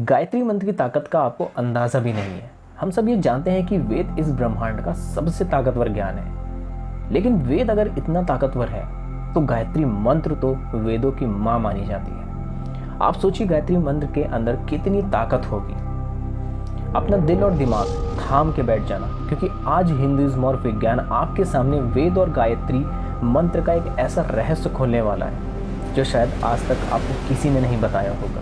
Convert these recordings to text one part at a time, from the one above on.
गायत्री मंत्र की ताकत का आपको अंदाज़ा भी नहीं है। हम सब ये जानते हैं कि वेद इस ब्रह्मांड का सबसे ताकतवर ज्ञान है, लेकिन वेद अगर इतना ताकतवर है तो गायत्री मंत्र तो वेदों की माँ मानी जाती है। आप सोचिए गायत्री मंत्र के अंदर कितनी ताकत होगी। अपना दिल और दिमाग थाम के बैठ जाना, क्योंकि आज हिंदुइज्म और विज्ञान आपके सामने वेद और गायत्री मंत्र का एक ऐसा रहस्य खोलने वाला है जो शायद आज तक आपको किसी ने नहीं बताया होगा।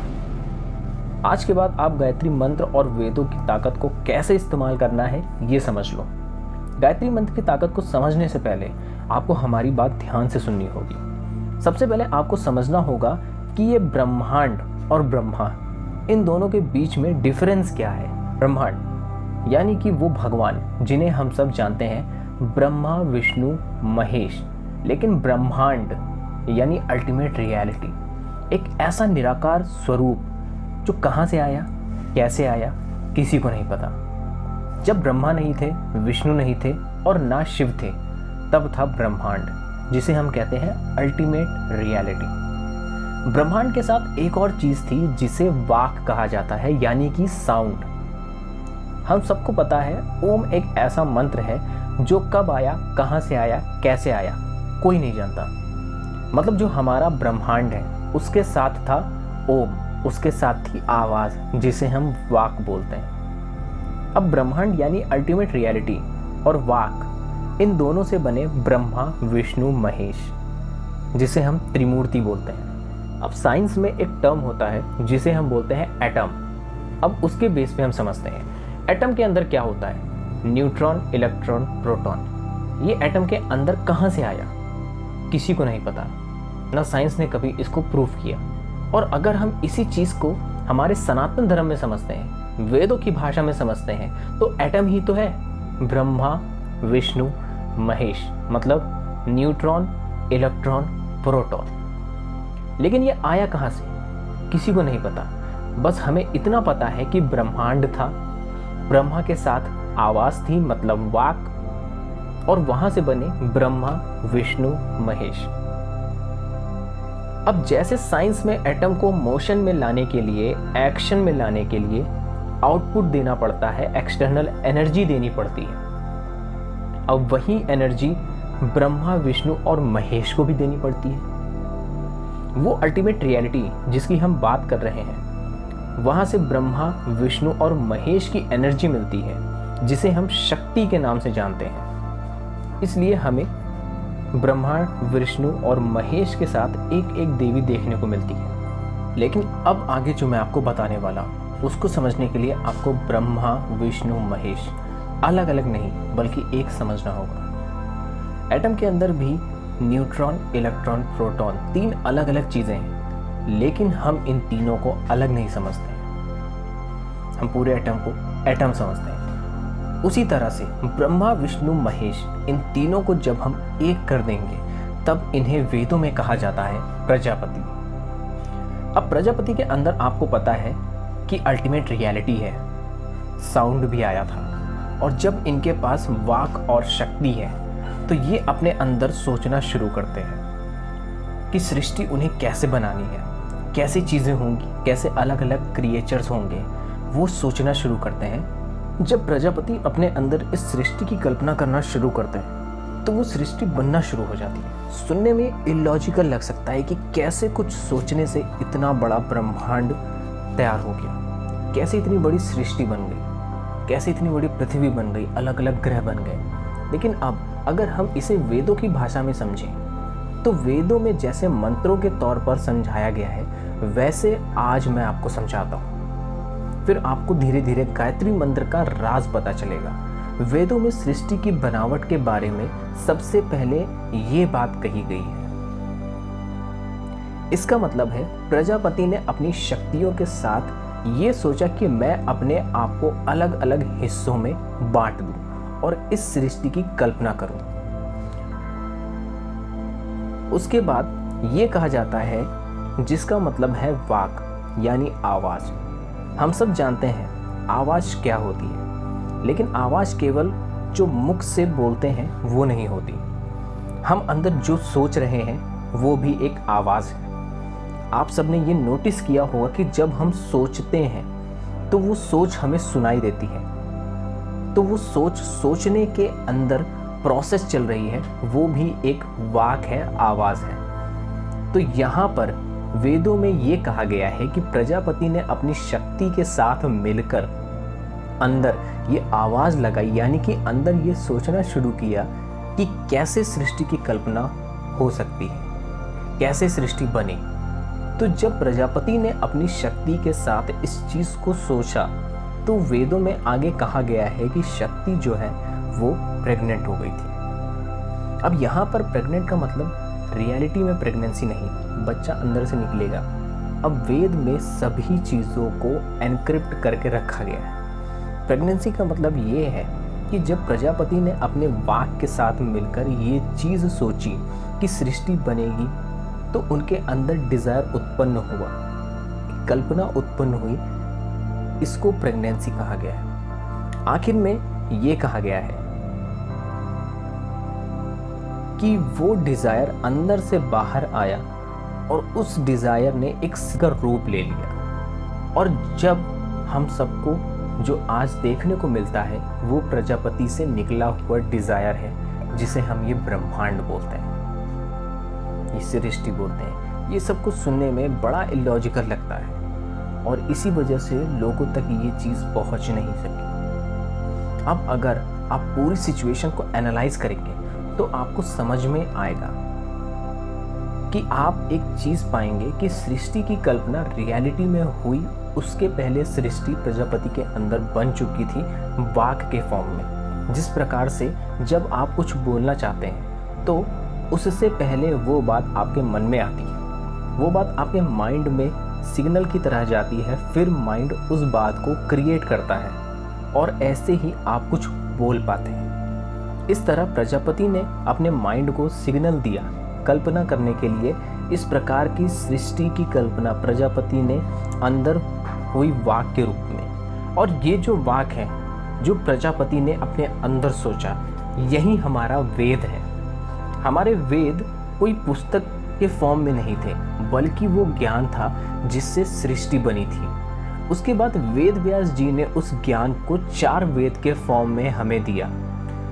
आज के बाद आप गायत्री मंत्र और वेदों की ताकत को कैसे इस्तेमाल करना है ये समझ लो। गायत्री मंत्र की ताकत को समझने से पहले आपको हमारी बात ध्यान से सुननी होगी। सबसे पहले आपको समझना होगा कि ये ब्रह्मांड और ब्रह्मा, इन दोनों के बीच में डिफरेंस क्या है। ब्रह्मांड यानी कि वो भगवान जिन्हें हम सब जानते हैं, ब्रह्मा विष्णु महेश, लेकिन ब्रह्मांड यानी अल्टीमेट रियलिटी, एक ऐसा निराकार स्वरूप जो कहाँ से आया, कैसे आया, किसी को नहीं पता। जब ब्रह्मा नहीं थे, विष्णु नहीं थे और ना शिव थे, तब था ब्रह्मांड, जिसे हम कहते हैं अल्टीमेट रियलिटी। ब्रह्मांड के साथ एक और चीज थी जिसे वाक कहा जाता है, यानी कि साउंड। हम सबको पता है ओम एक ऐसा मंत्र है जो कब आया, कहाँ से आया, कैसे आया, कोई नहीं जानता। मतलब जो हमारा ब्रह्मांड है उसके साथ था ओम, उसके साथ थी आवाज जिसे हम वाक बोलते हैं। अब ब्रह्मांड यानी अल्टीमेट रियलिटी और वाक, इन दोनों से बने ब्रह्मा विष्णु महेश, जिसे हम त्रिमूर्ति बोलते हैं। अब साइंस में एक टर्म होता है जिसे हम बोलते हैं एटम। अब उसके बेस पे हम समझते हैं एटम के अंदर क्या होता है। Neutron, electron, proton. ये एटम के अंदर कहाँ से आया किसी को नहीं पता, ना साइंस ने कभी इसको प्रूव किया। और अगर हम इसी चीज़ को हमारे सनातन धर्म में समझते हैं, वेदों की भाषा में समझते हैं, तो एटम ही तो है ब्रह्मा विष्णु महेश, मतलब न्यूट्रॉन, इलेक्ट्रॉन, प्रोटॉन। लेकिन ये आया कहाँ से किसी को नहीं पता। बस हमें इतना पता है कि ब्रह्मांड था, ब्रह्मा के साथ आवाज थी मतलब वाक, और वहां से बने ब्रह्मा विष्णु महेश। अब जैसे साइंस में एटम को मोशन में लाने के लिए, एक्शन में लाने के लिए आउटपुट देना पड़ता है, एक्सटर्नल एनर्जी देनी पड़ती है। अब वही एनर्जी ब्रह्मा विष्णु और महेश को भी देनी पड़ती है। वो अल्टीमेट रियलिटी जिसकी हम बात कर रहे हैं, वहां से ब्रह्मा विष्णु और महेश की एनर्जी मिलती है, जिसे हम शक्ति के नाम से जानते हैं। इसलिए हमें ब्रह्मा विष्णु और महेश के साथ एक एक देवी देखने को मिलती है। लेकिन अब आगे जो मैं आपको बताने वाला हूं, उसको समझने के लिए आपको ब्रह्मा विष्णु महेश अलग अलग नहीं बल्कि एक समझना होगा। एटम के अंदर भी न्यूट्रॉन, इलेक्ट्रॉन, प्रोटॉन, तीन अलग अलग चीजें हैं, लेकिन हम इन तीनों को अलग नहीं समझते। हम पूरे एटम को एटम समझते हैं। उसी तरह से ब्रह्मा विष्णु महेश, इन तीनों को जब हम एक कर देंगे तब इन्हें वेदों में कहा जाता है प्रजापति। अब प्रजापति के अंदर आपको पता है कि अल्टीमेट रियलिटी है, साउंड भी आया था, और जब इनके पास वाक और शक्ति है तो ये अपने अंदर सोचना शुरू करते हैं कि सृष्टि उन्हें कैसे बनानी है, कैसी चीज़ें होंगी, कैसे अलग अलग क्रिएचर्स होंगे, वो सोचना शुरू करते हैं। जब प्रजापति अपने अंदर इस सृष्टि की कल्पना करना शुरू करते हैं तो वो सृष्टि बनना शुरू हो जाती है। सुनने में इलॉजिकल लग सकता है कि कैसे कुछ सोचने से इतना बड़ा ब्रह्मांड तैयार हो गया, कैसे इतनी बड़ी सृष्टि बन गई, कैसे इतनी बड़ी पृथ्वी बन गई, अलग अलग ग्रह बन गए। लेकिन अब अगर हम इसे वेदों की भाषा में समझें तो वेदों में जैसे मंत्रों के तौर पर समझाया गया है, वैसे आज मैं आपको समझाता हूँ। फिर आपको धीरे धीरे गायत्री मंत्र का राज पता चलेगा। वेदों में सृष्टि की बनावट के बारे में सबसे पहले ये बात कही गई है। इसका मतलब है प्रजापति ने अपनी शक्तियों के साथ ये सोचा कि मैं अपने आप को अलग अलग हिस्सों में बांट दूं और इस सृष्टि की कल्पना करूं। उसके बाद ये कहा जाता है, जिसका मतलब है वाक यानी आवाज। हम सब जानते हैं आवाज क्या होती है, लेकिन आवाज केवल जो मुख से बोलते हैं वो नहीं होती। हम अंदर जो सोच रहे हैं वो भी एक आवाज है। आप सबने ये नोटिस किया होगा कि जब हम सोचते हैं तो वो सोच हमें सुनाई देती है। तो वो सोचने के अंदर प्रोसेस चल रही है, वो भी एक वाक है, आवाज़ है। तो यहाँ पर वेदों में ये कहा गया है कि प्रजापति ने अपनी शक्ति के साथ मिलकर अंदर ये आवाज़ लगाई, यानी कि अंदर ये सोचना शुरू किया कि कैसे सृष्टि की कल्पना हो सकती है, कैसे सृष्टि बने। तो जब प्रजापति ने अपनी शक्ति के साथ इस चीज़ को सोचा, तो वेदों में आगे कहा गया है कि शक्ति जो है वो प्रेग्नेंट हो गई थी। अब यहाँ पर प्रेग्नेंट का मतलब रियलिटी में प्रेगनेंसी नहीं, बच्चा अंदर से निकलेगा। अब वेद में सभी चीज़ों को एनक्रिप्ट करके रखा गया है। प्रेगनेंसी का मतलब ये है कि जब प्रजापति ने अपने वाक के साथ मिलकर ये चीज़ सोची कि सृष्टि बनेगी, तो उनके अंदर डिज़ायर उत्पन्न हुआ, कल्पना उत्पन्न हुई, इसको प्रेगनेंसी कहा गया है। आखिर में ये कहा गया है कि वो डिज़ायर अंदर से बाहर आया और उस डिज़ायर ने एक सिकर रूप ले लिया। और जब हम सबको जो आज देखने को मिलता है वो प्रजापति से निकला हुआ डिज़ायर है, जिसे हम ये ब्रह्मांड बोलते हैं, ये सृष्टि बोलते हैं। ये सब कुछ सुनने में बड़ा इलॉजिकल लगता है और इसी वजह से लोगों तक ये चीज़ पहुंच नहीं सकी। अब अगर आप पूरी सिचुएशन को एनालाइज करेंगे तो आपको समझ में आएगा कि आप एक चीज़ पाएंगे कि सृष्टि की कल्पना रियलिटी में हुई, उसके पहले सृष्टि प्रजापति के अंदर बन चुकी थी वाक के फॉर्म में। जिस प्रकार से जब आप कुछ बोलना चाहते हैं तो उससे पहले वो बात आपके मन में आती है, वो बात आपके माइंड में सिग्नल की तरह जाती है, फिर माइंड उस बात को क्रिएट करता है और ऐसे ही आप कुछ बोल पाते हैं। इस तरह प्रजापति ने अपने माइंड को सिग्नल दिया कल्पना करने के लिए। इस प्रकार की सृष्टि की कल्पना प्रजापति ने अंदर हुई वाक के रूप में। और ये जो वाक है जो प्रजापति ने अपने अंदर सोचा, यही हमारा वेद है। हमारे वेद कोई पुस्तक के फॉर्म में नहीं थे, बल्कि वो ज्ञान था जिससे सृष्टि बनी थी। उसके बाद वेद व्यास जी ने उस ज्ञान को 4 वेद के फॉर्म में हमें दिया,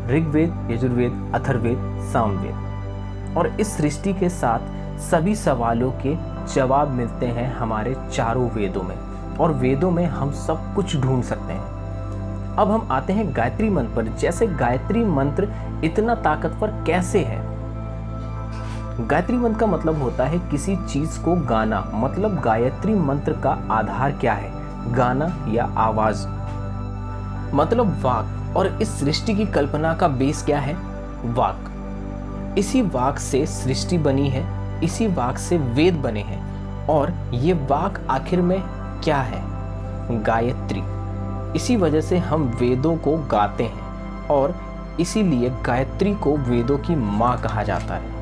ऋग्वेद, यजुर्वेद, अथर्ववेद, सामवेद। और इस सृष्टि के साथ सभी सवालों के जवाब मिलते हैं हमारे चारों वेदों में, और वेदों में हम सब कुछ ढूंढ सकते हैं। अब हम आते हैं गायत्री मंत्र पर। जैसे गायत्री मंत्र इतना ताकतवर कैसे है? गायत्री मंत्र का मतलब होता है किसी चीज को गाना। मतलब गायत्री मंत्र का आधार क्या है? गाना या आवाज, मतलब वाक। और इस सृष्टि की कल्पना का बेस क्या है? वाक। इसी वाक से सृष्टि बनी है, इसी वाक से वेद बने हैं। और ये वाक आखिर में क्या है? गायत्री। इसी वजह से हम वेदों को गाते हैं और इसीलिए गायत्री को वेदों की माँ कहा जाता है।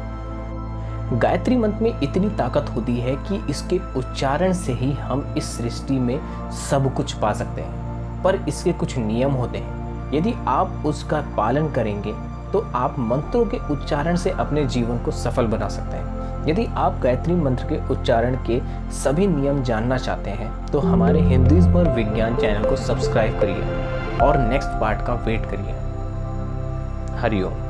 गायत्री मंत्र में इतनी ताकत होती है कि इसके उच्चारण से ही हम इस सृष्टि में सब कुछ पा सकते हैं। पर इसके कुछ नियम होते हैं, यदि आप उसका पालन करेंगे तो आप मंत्रों के उच्चारण से अपने जीवन को सफल बना सकते हैं। यदि आप गायत्री मंत्र के उच्चारण के सभी नियम जानना चाहते हैं तो हमारे हिंदुइज्म और विज्ञान चैनल को सब्सक्राइब करिए और नेक्स्ट पार्ट का वेट करिए। हरिओम।